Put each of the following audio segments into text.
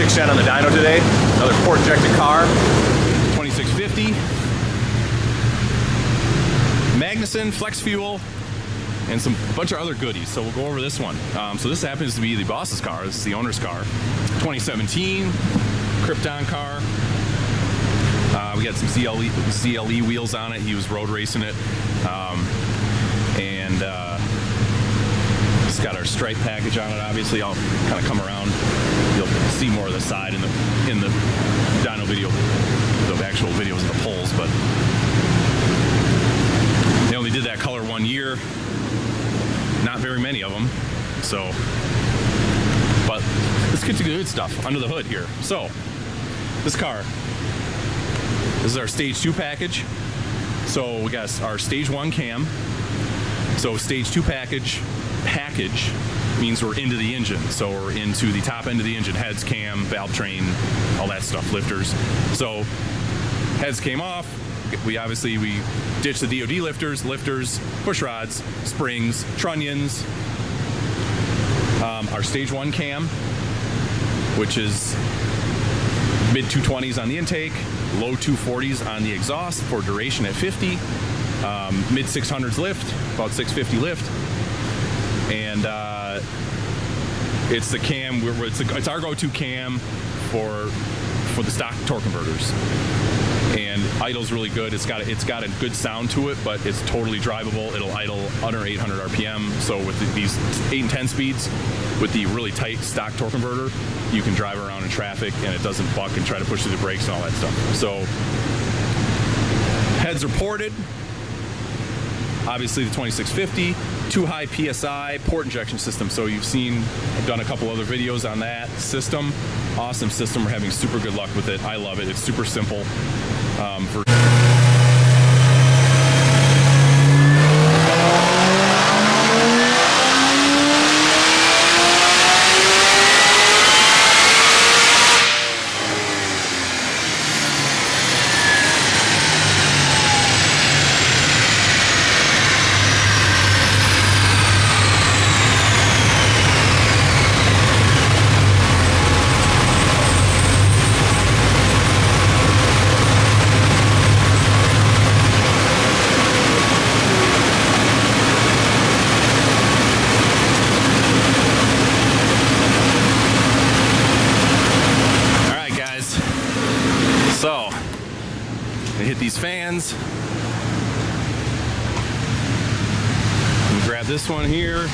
6 gen on the dyno today. Another port injected car. 2650. Magnuson, flex fuel, and some bunch of other goodies. So we'll go over this one. So this happens to be the boss's car. This is the owner's car. 2017 Krypton car. We got some CLE wheels on it. He was road racing it. It's got our stripe package on it. Obviously, I'll kind of come around. You'll see more of the side in the dyno video, the actual videos of the poles. But they only did that color 1 year. Not very many of them. So, but let's get to the good stuff under the hood here. So, this car. This is our stage 2 package. So we got our stage 1 cam. So stage 2 package means we're into the engine. So we're into the top end of the engine, heads, cam, valve train, all that stuff, lifters. So heads came off. We ditched the DOD lifters, push rods, springs, trunnions. Our stage 1 cam, which is mid 220s on the intake, low 240s on the exhaust for duration at 50, mid 600s lift, about 650 lift, and it's the cam. It's our go-to cam for the stock torque converters, and idle's really good. It's got a good sound to it, but it's totally drivable. It'll idle under 800 RPM. So with these 8 and 10 speeds, with the really tight stock torque converter, you can drive around in traffic and it doesn't buck and try to push through the brakes and all that stuff. So heads are ported. Obviously the 2650, too high PSI port injection system. So I've done a couple other videos on that system. Awesome system. We're having super good luck with it. I love it. It's super simple. So, I hit these fans. Grab this one here.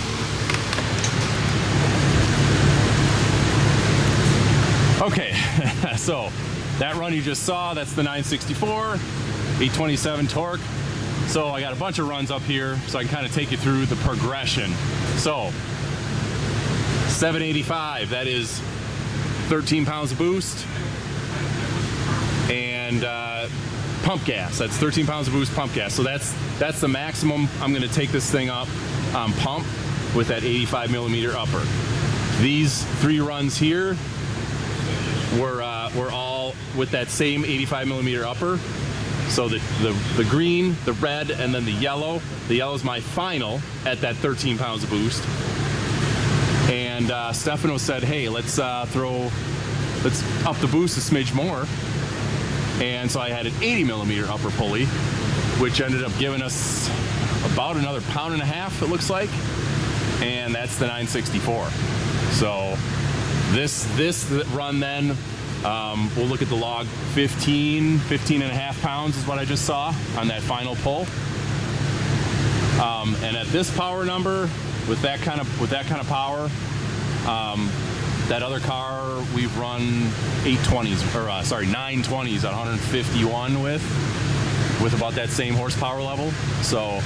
Okay, so that run you just saw, that's the 964, 827 torque. So I got a bunch of runs up here, so I can kind of take you through the progression. So, 785, that is 13 pounds of boost. And pump gas, that's 13 pounds of boost pump gas. So that's the maximum I'm gonna take this thing up on pump with that 85 millimeter upper. These 3 runs here were all with that same 85 millimeter upper. So the green, the red, and then the yellow. The yellow is my final at that 13 pounds of boost. And Stefano said, hey, let's up the boost a smidge more. And so I had an 80 millimeter upper pulley, which ended up giving us about another 1.5 pounds, it looks like. And that's the 964. So this run then, we'll look at the log, 15.5 pounds is what I just saw on that final pull. And at this power number, with that kind of power, that other car we've run 920s at 151 with about that same horsepower level. So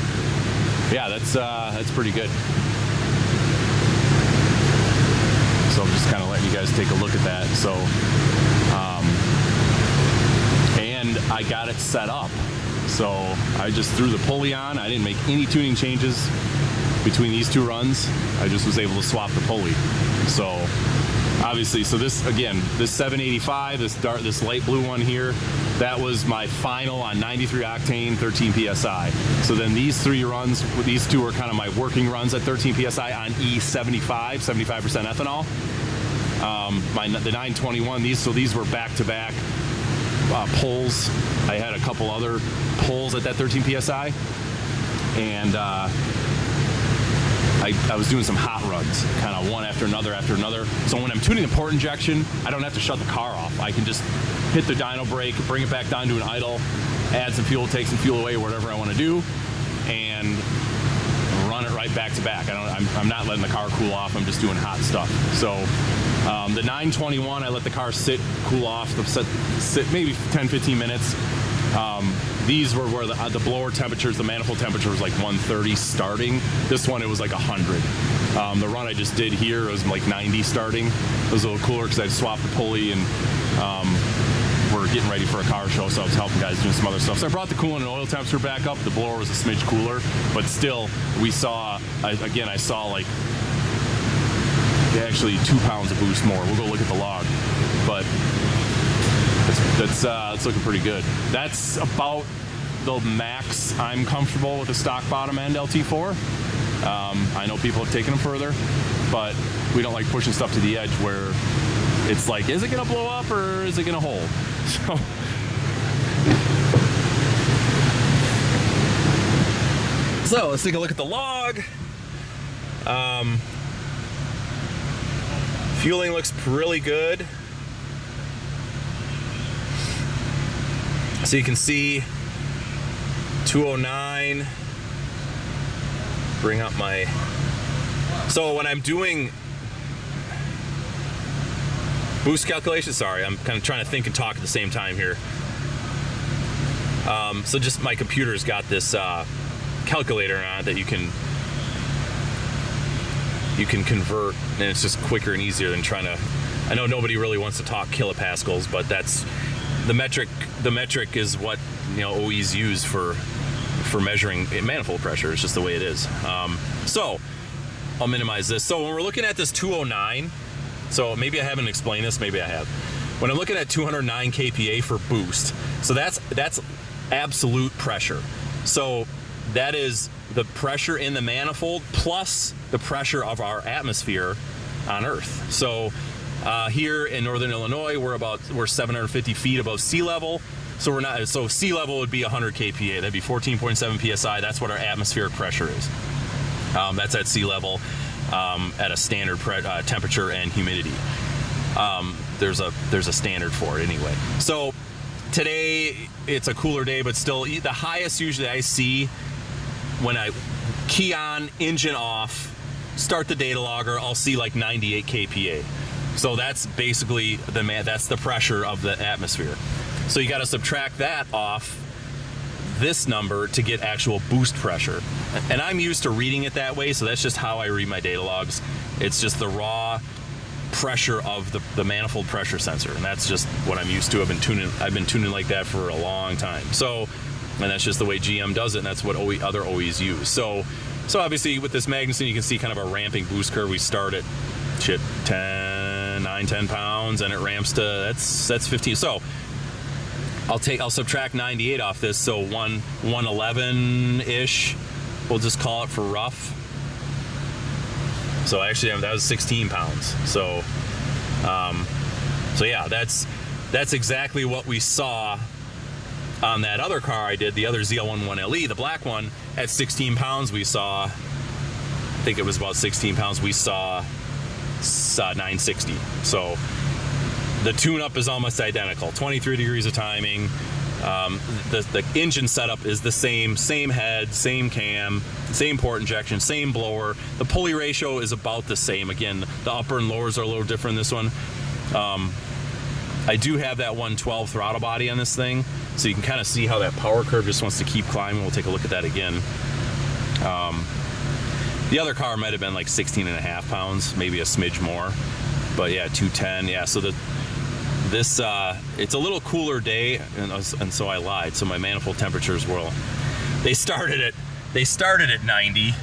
yeah, that's pretty good. So I'm just kind of letting you guys take a look at that. So and I got it set up. So I just threw the pulley on. I didn't make any tuning changes between these 2 runs. I just was able to swap the pulley. So obviously, so this, again, this 785, this light blue one here, that was my final on 93 octane, 13 PSI. So then these 3 runs, these 2 are kind of my working runs at 13 PSI on E75, 75% ethanol. The 921, these were back-to-back pulls. I had a couple other pulls at that 13 psi, and I was doing some hot runs, kind of one after another. So when I'm tuning the port injection, I don't have to shut the car off. I can just hit the dyno brake, bring it back down to an idle, add some fuel, take some fuel away, whatever I want to do, and run it right back to back. I'm not letting the car cool off. I'm just doing hot stuff. So the 921, I let the car sit, cool off, sit maybe 10-15 minutes. These were where the blower temperatures, the manifold temperature was like 130 starting. This one, it was like 100. The run I just did here was like 90 starting. It was a little cooler because I swapped the pulley and we're getting ready for a car show, so I was helping guys doing some other stuff. So I brought the coolant and oil temperature back up. The blower was a smidge cooler, but still, we saw, I saw like actually 2 pounds of boost more. We'll go look at the log, but that's looking pretty good. That's about the max I'm comfortable with the stock bottom end LT4. I know people have taken them further, but we don't like pushing stuff to the edge where it's like, is it gonna blow up or is it gonna hold? So let's take a look at the log. Fueling looks really good. So you can see 209. Bring up my, so when I'm doing boost calculation, sorry, I'm kind of trying to think and talk at the same time here. So just my computer's got this calculator on it that you can convert, and it's just quicker and easier than trying to, I know nobody really wants to talk kilopascals, but that's the metric. The metric is what, you know, OEs use for measuring manifold pressure. It's just the way it is. So I'll minimize this. So when we're looking at this 209, so maybe I haven't explained this, maybe I have. When I'm looking at 209 kPa for boost, so that's absolute pressure. So that is the pressure in the manifold plus the pressure of our atmosphere on Earth. So here in Northern Illinois, we're 750 feet above sea level. So so sea level would be 100 kPa. That'd be 14.7 psi. That's what our atmospheric pressure is. That's at sea level at a standard temperature and humidity. There's a standard for it anyway. So today it's a cooler day, but still the highest usually I see when I key on, engine off, start the data logger, I'll see like 98 kPa. So that's basically that's the pressure of the atmosphere. So you got to subtract that off this number to get actual boost pressure. And I'm used to reading it that way, so that's just how I read my data logs. It's just the raw pressure of the manifold pressure sensor, and that's just what I'm used to. I've been tuning like that for a long time. So, and that's just the way GM does it, and that's what other OEs use. So obviously with this Magnuson, you can see kind of a ramping boost curve. We start at 10 pounds, and it ramps to that's 15. So I'll subtract 98 off this, so 111-ish, we'll just call it for rough. So actually that was 16 pounds. So yeah, that's exactly what we saw on that other car I did, the other ZL1 1LE, the black one. At 16 pounds we saw, I think it was about 16 pounds, we saw 960. So the tune-up is almost identical, 23 degrees of timing. The engine setup is the same head, same cam, same port injection, same blower. The pulley ratio is about the same. Again, the upper and lowers are a little different in this one. I do have that 112 throttle body on this thing, so you can kind of see how that power curve just wants to keep climbing. We'll take a look at that again. The other car might have been like 16.5 pounds, maybe a smidge more, but yeah, 210. Yeah, so it's a little cooler day, and so I lied. So my manifold temperatures they started at 90,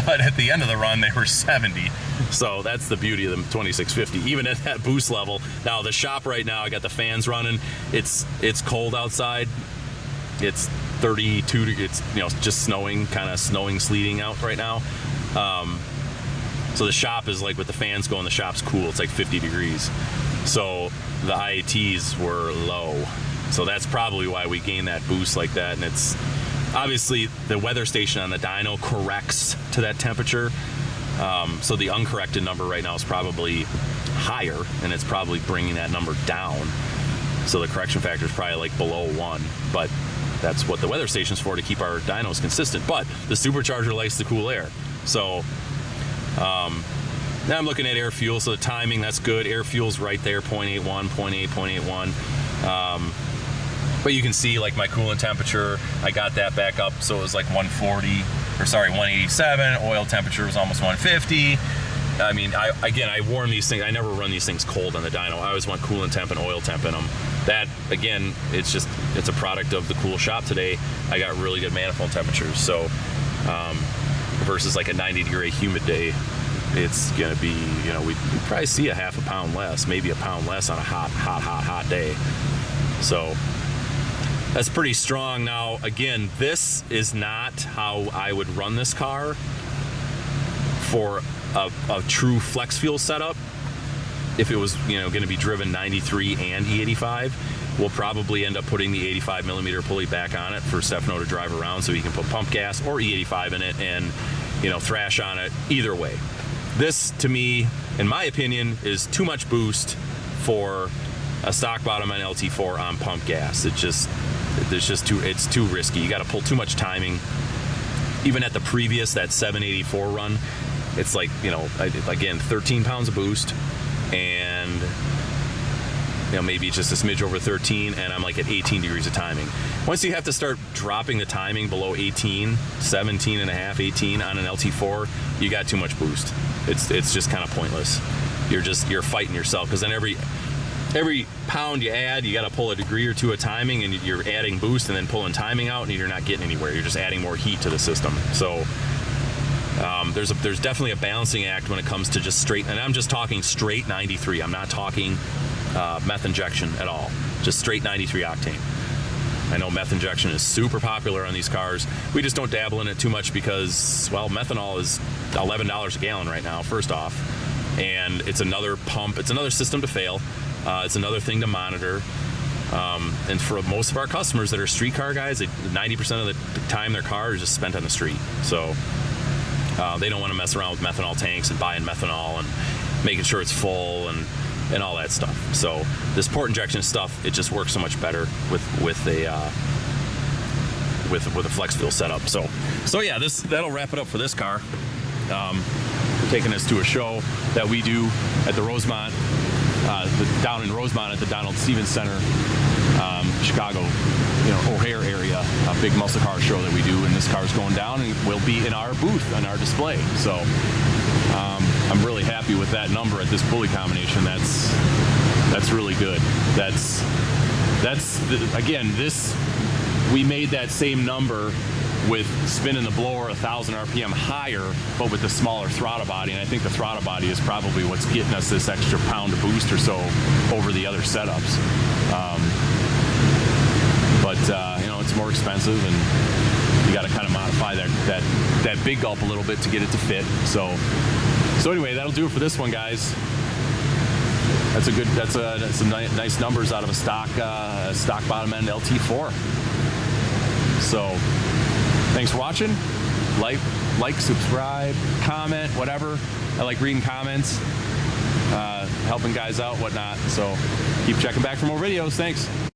but at the end of the run they were 70. So that's the beauty of the 2650, even at that boost level. Now the shop right now, I got the fans running. It's cold outside. It's 32. It's just snowing, kind of snowing, sleeting out right now. So the shop is like, with the fans going, the shop's cool. It's like 50 degrees. So the IATs were low. So that's probably why we gained that boost like that. And it's obviously the weather station on the dyno corrects to that temperature. So the uncorrected number right now is probably higher, and it's probably bringing that number down. So the correction factor is probably like below 1, but that's what the weather station's for, to keep our dynos consistent. But the supercharger likes the cool air. So now I'm looking at air fuel. So the timing, that's good. Air fuel's right there, 0.81, 0.8, 0.81. But you can see like my coolant temperature, I got that back up. So it was like 187. Oil temperature was almost 150. I mean, I warm these things. I never run these things cold on the dyno. I always want coolant temp and oil temp in them. That, again, it's a product of the cool shop today. I got really good manifold temperatures. So versus like a 90-degree humid day, it's gonna be, you know, we'd probably see a half a pound less, maybe a pound less on a hot day. So that's pretty strong. Now, again, this is not how I would run this car for a true flex fuel setup. If it was, you know, going to be driven 93 and E85, we'll probably end up putting the 85 millimeter pulley back on it for Stefano to drive around, so he can put pump gas or E85 in it and, you know, thrash on it either way. This, to me, in my opinion, is too much boost for a stock bottom on LT4 on pump gas. It's too risky. You got to pull too much timing. Even at the previous, that 784 run, it's like, you know, again, 13 pounds of boost, and, you know, maybe just a smidge over 13, and I'm like at 18 degrees of timing. Once you have to start dropping the timing below 18, 17 and a half, 18 on an LT4, you got too much boost. It's just kind of pointless. You're fighting yourself, because then every pound you add, you got to pull a degree or two of timing, and you're adding boost and then pulling timing out, and you're not getting anywhere. You're just adding more heat to the system. So there's definitely a balancing act when it comes to just straight, and I'm just talking straight 93. I'm not talking meth injection at all. Just straight 93 octane. I know meth injection is super popular on these cars. We just don't dabble in it too much because, well, methanol is $11 a gallon right now, first off. And it's another pump, it's another system to fail. It's another thing to monitor. And for most of our customers that are street car guys, 90% of the time their car is just spent on the street. So they don't want to mess around with methanol tanks and buying methanol and making sure it's full and all that stuff. So this port injection stuff, it just works so much better with a flex fuel setup. So yeah, that'll wrap it up for this car. We're taking this to a show that we do at the Rosemont, down in Rosemont at the Donald Stevens Center, Chicago, you know, O'Hare area, a big muscle car show that we do, and this car's going down and will be in our booth on our display. So I'm really happy with that number at this pulley combination. That's really good. Again, we made that same number with spinning the blower 1,000 RPM higher, but with the smaller throttle body. And I think the throttle body is probably what's getting us this extra pound of boost or so over the other setups. But you know, it's more expensive, and you got to kind of modify that big Gulp a little bit to get it to fit. So anyway, that'll do it for this one, guys. That's some nice numbers out of a stock bottom end LT4. So thanks for watching. Like, subscribe, comment, whatever. I like reading comments, helping guys out, whatnot. So keep checking back for more videos. Thanks.